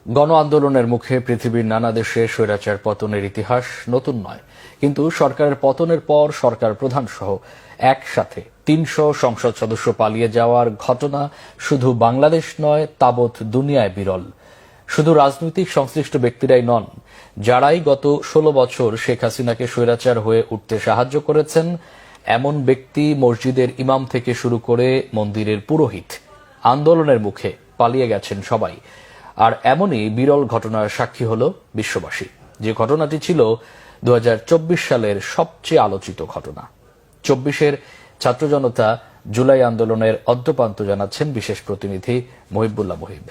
গণ আন্দোলনের মুখে পৃথিবীর নানা দেশে স্বৈরাচার পতনের ইতিহাস নতুন নয়, কিন্তু সরকারের পতনের পর সরকার প্রধান সহ একসাথে ৩০০ সংসদ সদস্য পালিয়ে যাওয়ার ঘটনা শুধু বাংলাদেশ নয়, তাবৎ দুনিয়ায় বিরল। শুধু রাজনৈতিক সংশ্লিষ্ট ব্যক্তিরাই নন, যারাই গত ১৬ বছর শেখ হাসিনাকে স্বৈরাচার হয়ে উঠতে সাহায্য করেছেন, এমন ব্যক্তি মসজিদের ইমাম থেকে শুরু করে মন্দিরের পুরোহিত, আন্দোলনের মুখে পালিয়ে গেছেন সবাই। আর এমনই বিরল ঘটনার সাক্ষী হল বিশ্ববাসী, যে ঘটনাটি ছিল ২০২৪ সালের সবচেয়ে আলোচিত ঘটনা। ২৪-এর ছাত্র জনতা জুলাই আন্দোলনের অদ্যপান্ত জানাচ্ছেন বিশেষ প্রতিনিধি মহিবুল্লাহ মহিব।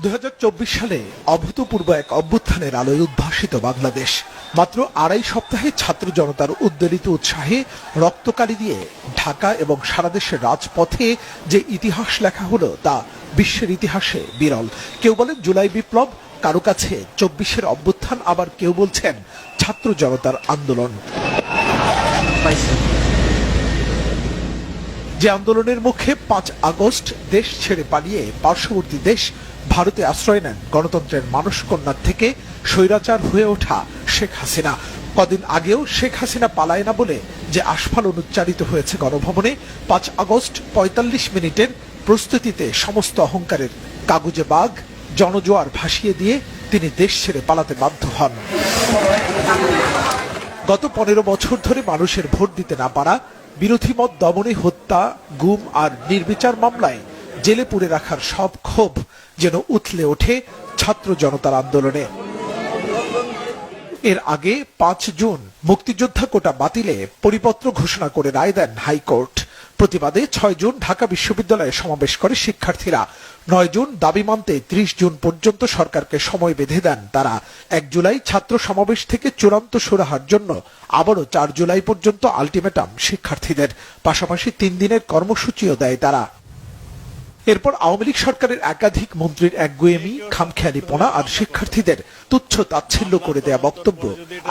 ২০২৪ সালে অভূতপূর্ব এক অভ্যুত্থানের আলোয় উদ্ভাসিত বাংলাদেশ। মাত্র আড়াই সপ্তাহে ছাত্র জনতার উদ্বেলিত উৎসাহে রক্তকালি দিয়ে ঢাকা এবং সারা দেশের রাজপথে যে ইতিহাস লেখা হলো তা বিশ্বের ইতিহাসে বিরল। কেউ বলেন জুলাই বিপ্লব, কারো কাছে ২৪-এর অভ্যুত্থান, আবার কেউ বলছেন ছাত্র জনতার আন্দোলন। যে আন্দোলনের মুখে ৫ আগস্ট দেশ ছেড়ে পালিয়ে পার্শ্ববর্তী দেশ ভারতে আশ্রয় নেন গণতন্ত্রের মানসকন্যা থেকে স্বৈরাচার হয়ে ওঠা শেখ হাসিনা। কদিন আগেও শেখ হাসিনা পালায় না বলে যে আস্ফালন উচ্চারিত হয়েছে গণভবনে, ৫ আগস্ট ৪৫ মিনিটের প্রস্তুতিতে সমস্ত অহংকারের কাগুজে বাঘ জনজোয়ার ভাসিয়ে দিয়ে তিনি দেশ ছেড়ে পালাতে বাধ্য হন। গত ১৫ বছর ধরে মানুষের ভোট দিতে না পারা, বিরোধী মত দমনে হত্যা, গুম আর নির্বিচার মামলায় জেলে পুরে রাখার সব ক্ষোভ যেন উথলে ওঠে ছাত্র জনতার আন্দোলনে। এর আগে ৫ জুন মুক্তিযোদ্ধা কোটা বাতিলে পরিপত্র ঘোষণা করে রায় দেন হাইকোর্ট। প্রতিবাদে ৬ জুন ঢাকা বিশ্ববিদ্যালয়ে সমাবেশ করে শিক্ষার্থীরা। ৯ জুন দাবি মানতে ৩০ জুন পর্যন্ত সরকারকে সময় বেঁধে দেন তারা। ১ জুলাই ছাত্র সমাবেশ থেকে চূড়ান্ত সুরাহার জন্য আবারও ৪ জুলাই পর্যন্ত আলটিমেটাম শিক্ষার্থীদের। পাশাপাশি ৩ দিনের কর্মসূচিও দেয় তারা। এরপর আওয়ামী লীগ সরকারের একাধিক মন্ত্রীর একগুঁয়েমি, খামখেয়ালিপনা আর শিক্ষার্থীদের তুচ্ছ তাচ্ছিল্য করে দেয়া বক্তব্য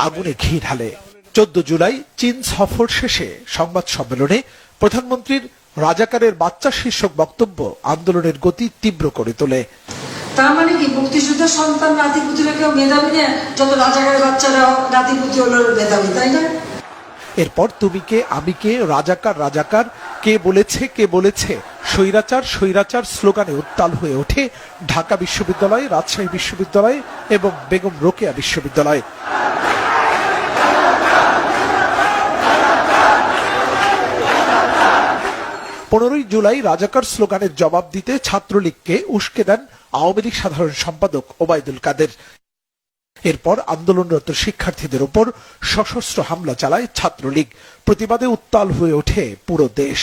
আগুনে ঘি ঢালে। ১৪ জুলাই চীন সফর শেষে সংবাদ সম্মেলনে প্রধানমন্ত্রীর রাজাকারের বাচ্চা শীর্ষক বক্তব্য আন্দোলনের গতি তীব্র করে তোলে। তার মানে কি মুক্তিযুদ্ধের সন্তান নাতিপুতিরা কেউ মেধাবী না, যত রাজাকারের বাচ্চারা নাতিপুতি হলো মেধাবী, তাই না? এরপর তুমি কে, আমি কে, রাজাকার রাজাকার, কে বলেছে স্বৈরাচার স্বৈরাচার স্লোগানে উত্তাল হয়ে ওঠে ঢাকা বিশ্ববিদ্যালয়, রাজশাহী বিশ্ববিদ্যালয় এবং বেগম রোকেয়া বিশ্ববিদ্যালয়। ১৫ জুলাই রাজাকার স্লোগানের জবাব দিতে ছাত্রলীগকে উস্কে দেন আওয়ামী লীগ সাধারণ সম্পাদক ওবায়দুল কাদের। এরপর আন্দোলনরত শিক্ষার্থীদের উপর সশস্ত্র হামলা চালায় ছাত্রলীগ। প্রতিবাদে উত্তাল হয়ে ওঠে পুরো দেশ।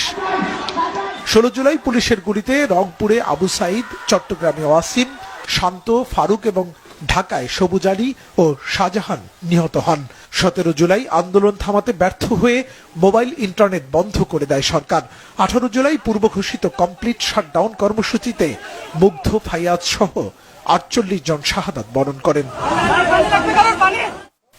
১৬ জুলাই পুলিশের গুলিতে রংপুরে আবু সাইদ, চট্টগ্রামে ওয়াসিম, শান্ত, ফারুক এবং ঢাকায় সবুজ আলী ও শাহজাহান নিহত হন। ১৭ জুলাই আন্দোলন থামাতে ব্যর্থ হয়ে মোবাইল ইন্টারনেট বন্ধ করে দেয় সরকার। ১৮ জুলাই পূর্ব ঘোষিত কমপ্লিট শাটডাউন কর্মসূচিতে মুগ্ধ, ফাইয়াজ সহ ৪৮ জন শাহাদাত বরণ করেন।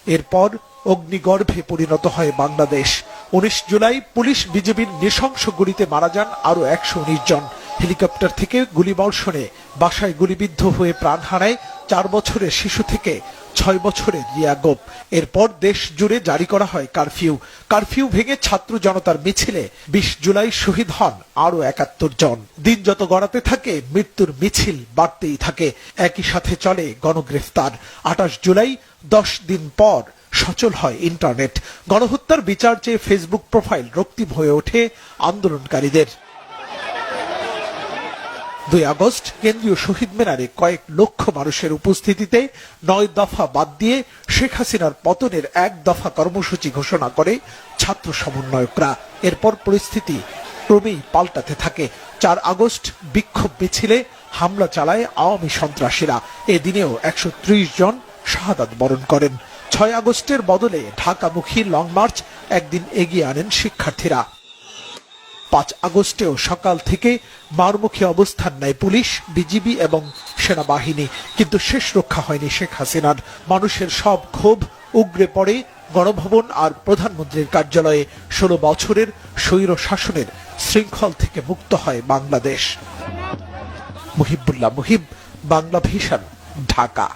এরপর অগ্নিগর্ভে পরিণত হয় বাংলাদেশ। ১৯ জুলাই পুলিশ বিজেপির নৃশংস গুলিতে মারা যান আরো ১১৯ জন। হেলিকপ্টার থেকে গুলিবর্ষণে বাসায় গুলিবিদ্ধ হয়ে প্রাণ হারায় ৪ বছরের শিশু থেকে ৬ বছরের রিয়া গোপ। এরপর দেশ জুড়ে জারি করা হয় কারফিউ ভেঙে ছাত্র জনতার মিছিলে ২০ জুলাই শহীদ হন আরো ৭১ জন। দিন যত গড়াতে থাকে মৃত্যুর মিছিল বাড়তেই থাকে, একই সাথে চলে গণগ্রেফতার। ২৮ জুলাই ১০ দিন পর সচল হয় ইন্টারনেট। গণহত্যার বিচার চেয়ে ফেসবুক প্রোফাইল রক্তিম হয়ে ওঠে আন্দোলনকারীদের। ২ আগস্ট কেন্দ্রীয় শহীদ মিনারে কয়েক লক্ষ মানুষের উপস্থিতিতে ৯ দফা বাদ দিয়ে শেখ হাসিনার পতনের ১ দফা কর্মসূচি ঘোষণা করে ছাত্র সমন্বয়করা। এরপর পরিস্থিতি ক্রমেই পাল্টাতে থাকে। ৪ আগস্ট বিক্ষোভ মিছিলে হামলা চালায় আওয়ামী সন্ত্রাসীরা। এদিনেও ১৩০ জন শাহাদাত বরণ করেন। ৬ আগস্টের বদলে ঢাকামুখী লং মার্চ একদিন এগিয়ে আনেন শিক্ষার্থীরা। ৫ আগস্টেও সকাল থেকে মারমুখী অবস্থান নেয় পুলিশ, বিজিবি এবং সেনাবাহিনী, কিন্তু শেষ রক্ষা হয়নি শেখ হাসিনার। মানুষের সব ক্ষোভ উগরে পড়ে গণভবন আর প্রধানমন্ত্রীর কার্যালয়ে। ১৬ বছরের স্বৈর শাসনের শৃঙ্খল থেকে মুক্ত হয় বাংলাদেশ। মুহিবুল্লাহ মুহিব, বাংলা ভিশন, ঢাকা।